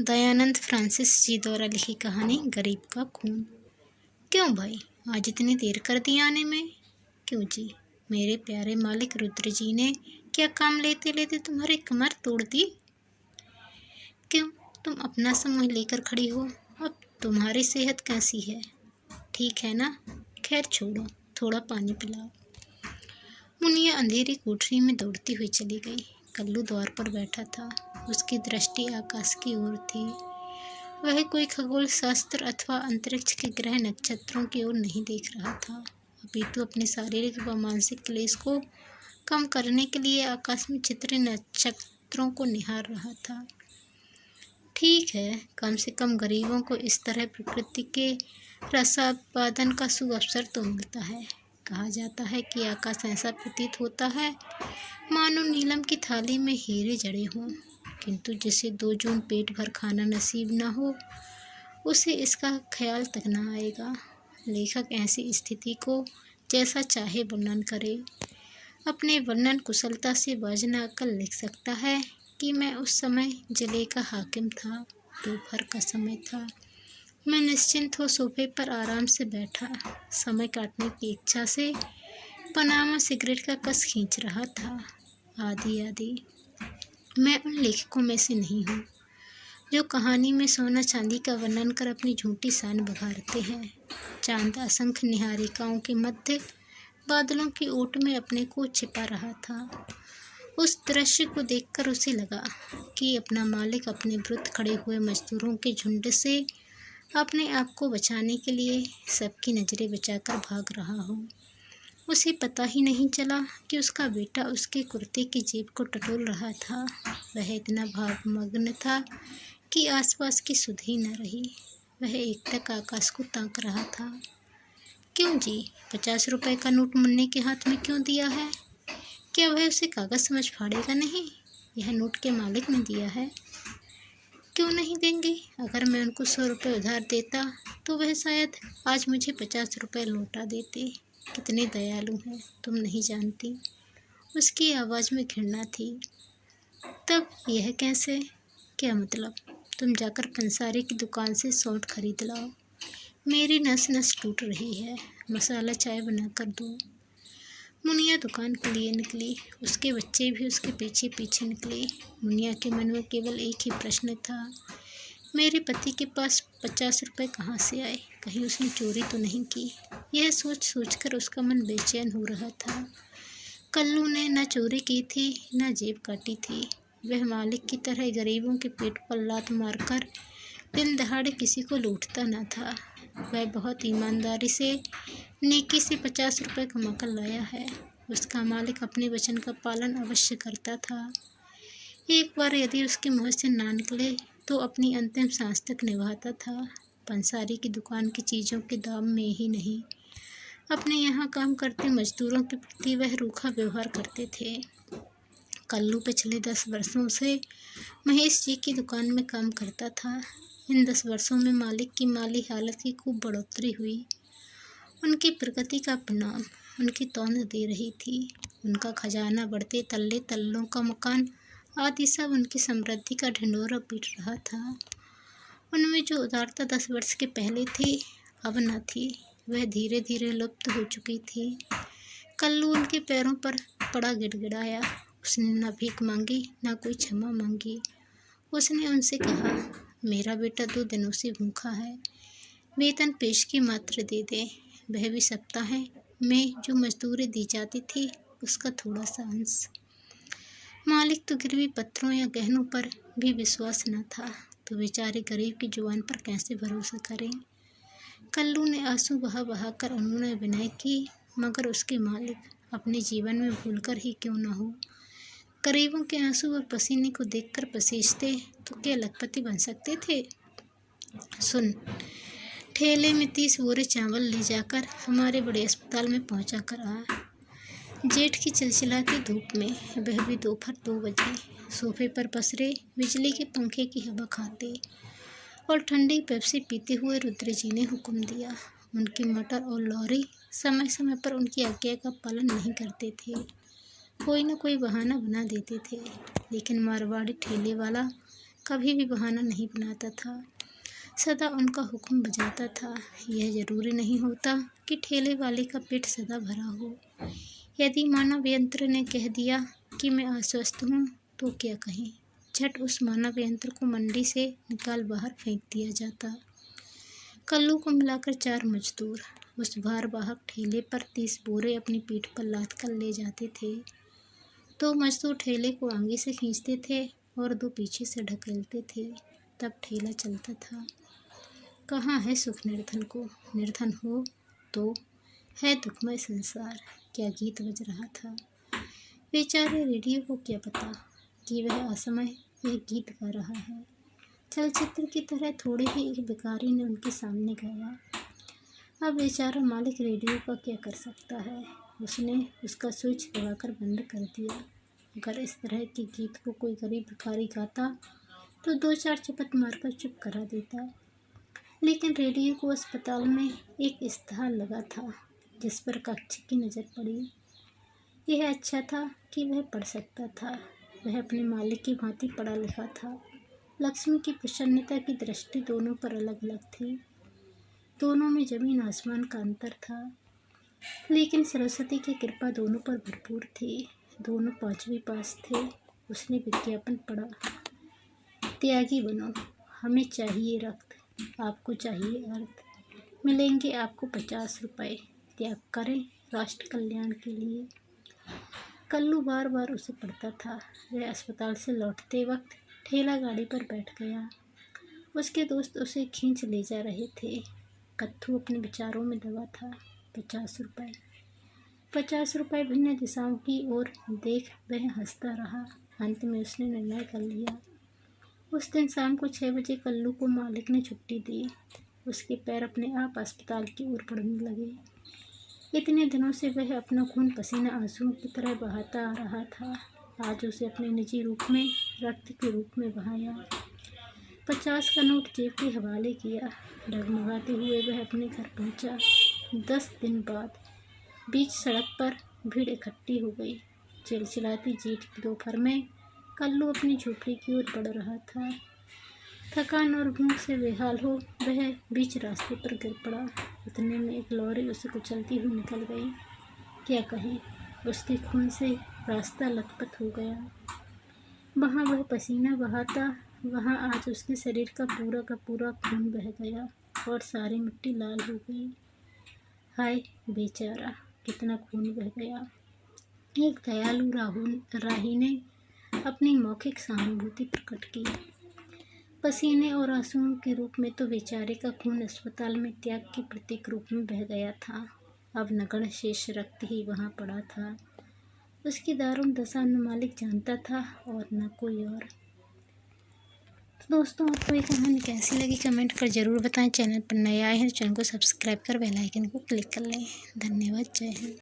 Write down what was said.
Dayanand Francis जी द्वारा लिखी कहानी गरीब का खून। क्यों भाई, आज इतनी देर कर दी आने में? क्यों जी, मेरे प्यारे मालिक रुद्र जी ने क्या काम लेते लेते तुम्हारी कमर तोड़ दी? क्यों, तुम अपना समूह लेकर खड़ी हो? अब तुम्हारी सेहत कैसी है? ठीक है ना? खैर छोड़ो, थोड़ा पानी पिलाओ। मुनिया अंधेरी कोठरी में दौड़ती हुई चली गई। कल्लू द्वार पर बैठा था। उसकी दृष्टि आकाश की ओर थी। वह कोई खगोल शास्त्र अथवा अंतरिक्ष के ग्रह नक्षत्रों की ओर नहीं देख रहा था, अपितु अपने शारीरिक व मानसिक क्लेश को कम करने के लिए आकाश में छितरे नक्षत्रों को निहार रहा था। ठीक है, कम से कम गरीबों को इस तरह प्रकृति के रसास्वादन का सुअवसर तो मिलता है। कहा जाता है कि आकाश ऐसा प्रतीत होता है मानो नीलम की थाली में हीरे जड़े हों, किंतु जिसे 2 जून पेट भर खाना नसीब न हो, उसे इसका ख्याल तक न आएगा। लेखक ऐसी स्थिति को जैसा चाहे वर्णन करे। अपने वर्णन कुशलता से बाजना अकल लिख सकता है कि मैं उस समय जिले का हाकिम था। दोपहर का समय था। मैं निश्चिंत हो सोफे पर आराम से बैठा, समय काटने की इच्छा से पनामा सिगरेट का कस खींच रहा था। आदि मैं उन लेखकों में से नहीं हूँ जो कहानी में सोना चांदी का वर्णन कर अपनी झूठी शान बघारते हैं। चांद असंख्य निहारिकाओं के मध्य बादलों की ओट में अपने को छिपा रहा था। उस दृश्य को देखकर उसे लगा कि अपना मालिक अपने विरुद्ध खड़े हुए मजदूरों के झुंड से अपने आप को बचाने के लिए सबकी नजरें बचाकर भाग रहा हो। उसे पता ही नहीं चला कि उसका बेटा उसके कुर्ते की जेब को टटोल रहा था। वह इतना भावमग्न था कि आसपास की सुध ही न रही। वह एकटक आकाश को ताक रहा था। क्यों जी, 50 रुपए का नोट मुन्ने के हाथ में क्यों दिया है? क्या वह उसे कागज समझ फाड़ेगा नहीं? यह नोट के मालिक ने दिया है। क्यों नहीं देंगे? अगर मैं उनको 100 रुपये उधार देता तो वह शायद आज मुझे 50 रुपये लौटा देते। कितने दयालु हैं, तुम नहीं जानती। उसकी आवाज़ में घृणा थी। तब यह कैसे? क्या मतलब? तुम जाकर पंसारी की दुकान से सौंठ खरीद लाओ। मेरी नस नस टूट रही है, मसाला चाय बनाकर दो। मुनिया दुकान के लिए निकली। उसके बच्चे भी उसके पीछे पीछे निकले। मुनिया के मन में केवल एक ही प्रश्न था, मेरे पति के पास 50 रुपये कहाँ से आए? कहीं उसने चोरी तो नहीं की? यह सोच सोचकर उसका मन बेचैन हो रहा था। कल्लू ने न चोरी की थी, न जेब काटी थी। वह मालिक की तरह गरीबों के पेट पर लात मारकर दिन दहाड़े किसी को लूटता न था। वह बहुत ईमानदारी से, नेकी से 50 रुपये कमा कर लाया है। उसका मालिक अपने वचन का पालन अवश्य करता था। एक बार यदि उसके मुँह से ना निकले तो अपनी अंतिम सांस तक निभाता था। पंसारी की दुकान की चीज़ों के दाम में ही नहीं, अपने यहाँ काम करते मजदूरों के प्रति वह रूखा व्यवहार करते थे। कल्लू पिछले 10 वर्षों से महेश जी की दुकान में काम करता था। इन 10 वर्षों में मालिक की माली हालत की खूब बढ़ोतरी हुई। उनकी प्रगति का परिणाम उनकी तौंद दे रही थी। उनका खजाना बढ़ते तल्ले तल्लों का मकान आदि सब उनकी समृद्धि का ढिंढोरा पीट रहा था। उनमें जो उदारता 10 वर्ष के पहले थी, अब न थी। वह धीरे धीरे लुप्त हो चुकी थी। कल्लू उनके पैरों पर पड़ा गिड़गिड़ाया। उसने न भीख मांगी, न कोई क्षमा मांगी। उसने उनसे कहा, मेरा बेटा 2 दिनों से भूखा है, वेतन पेश की मात्र दे दे। वह भी सप्ताह में जो मजदूरी दी जाती थी उसका थोड़ा सा अंश। मालिक तो गिरवी पत्थरों या गहनों पर भी विश्वास न था, तो बेचारे गरीब की जुबान पर कैसे भरोसा करें? कल्लू ने आंसू बहा बहा कर उन्होंने विनय की, मगर उसके मालिक अपने जीवन में भूलकर ही क्यों न हो, गरीबों के आंसू और पसीने को देखकर पसीजते तो क्या लखपति बन सकते थे? सुन, ठेले में 30 बोरे चावल ले जाकर हमारे बड़े अस्पताल में पहुंचा कर आ। जेठ की चिलचिलाती धूप में, वह भी दोपहर 2 बजे, सोफे पर पसरे बिजली के पंखे की हवा खाते और ठंडी पेप्सी पीते हुए रुद्र जी ने हुक्म दिया। उनकी मटर और लॉरी समय समय पर उनकी आज्ञा का पालन नहीं करते थे, कोई न कोई बहाना बना देते थे, लेकिन मारवाड़ी ठेले वाला कभी भी बहाना नहीं बनाता था, सदा उनका हुक्म बजाता था। यह जरूरी नहीं होता कि ठेले वाले का पेट सदा भरा हो। यदि मानव यंत्र ने कह दिया कि मैं अस्वस्थ हूँ तो क्या कहें, झट उस मानव यंत्र को मंडी से निकाल बाहर फेंक दिया जाता। कल्लू को मिलाकर 4 मजदूर उस भार वाहक ठेले पर 30 बोरे अपनी पीठ पर लाद कर ले जाते थे। 2 मजदूर ठेले को आगे से खींचते थे और 2 पीछे से ढकेलते थे, तब ठेला चलता था। कहाँ है सुख निर्धन को, निर्धन हो तो है दुखमय संसार, क्या गीत बज रहा था। बेचारे रेडियो को क्या पता कि वह असमय यह गीत गा रहा है। चलचित्र की तरह थोड़े ही एक भिखारी ने उनके सामने गाया। अब बेचारा मालिक रेडियो का क्या कर सकता है, उसने उसका स्विच दबाकर बंद कर दिया। अगर इस तरह के गीत को कोई गरीब भिखारी गाता तो 2-4 चपत मारकर चुप करा देता, लेकिन रेडियो को अस्पताल में एक इश्तहार लगा था जिस पर कक्ष की नज़र पड़ी। यह अच्छा था कि वह पढ़ सकता था, वह अपने मालिक की भांति पढ़ा लिखा था। लक्ष्मी की प्रसन्नता की दृष्टि दोनों पर अलग अलग थी, दोनों में जमीन आसमान का अंतर था, लेकिन सरस्वती की कृपा दोनों पर भरपूर थी। दोनों 5वीं पास थे। उसने विज्ञापन पढ़ा, त्यागी बनो, हमें चाहिए रक्त, आपको चाहिए अर्थ, मिलेंगे आपको 50 रुपये, त्याग करें राष्ट्र कल्याण के लिए। कल्लू बार बार उसे पढ़ता था। वह अस्पताल से लौटते वक्त ठेला गाड़ी पर बैठ गया। उसके दोस्त उसे खींच ले जा रहे थे। कत्थू अपने विचारों में दबा था। 50 रुपये, 50 रुपये भिन्न दिशाओं की ओर देख वह हंसता रहा। अंत में उसने निर्णय कर लिया। उस दिन शाम को 6 बजे कल्लू को मालिक ने छुट्टी दी। उसके पैर अपने आप अस्पताल की ओर बढ़ने लगे। इतने दिनों से वह अपना खून पसीना आंसुओं की तरह बहाता आ रहा था, आज उसे अपने निजी रूप में, रक्त के रूप में बहाया। 50 का नोट जेब के हवाले किया। डगमगाते हुए वह अपने घर पहुंचा। 10 दिन बाद बीच सड़क पर भीड़ इकट्ठी हो गई। चिलचिलाती जेठ की दोपहर में कल्लू अपनी झोपड़ी की ओर बढ़ रहा था। थकान और भूख से बेहाल हो वह बीच रास्ते पर गिर पड़ा। इतने में एक लॉरी उसे कुचलती हुई निकल गई। क्या कहे, उसके खून से रास्ता लथपथ हो गया। वहाँ वह पसीना बहाता, वहाँ आज उसके शरीर का पूरा खून बह गया और सारी मिट्टी लाल हो गई। हाय बेचारा, कितना खून बह गया। एक दयालु राही ने अपनी मौखिक सहानुभूति प्रकट की। पसीने और आंसुओं के रूप में तो बेचारे का खून अस्पताल में त्याग के प्रतीक रूप में बह गया था। अब नगण्य शेष रक्त ही वहाँ पड़ा था। उसकी दारुण दशा न मालिक जानता था और न कोई और। तो दोस्तों, आपको ये कहानी कैसी लगी कमेंट कर ज़रूर बताएं। चैनल पर नए आए हैं तो चैनल को सब्सक्राइब कर बेल आइकन को क्लिक कर लें। धन्यवाद। जय हिंद।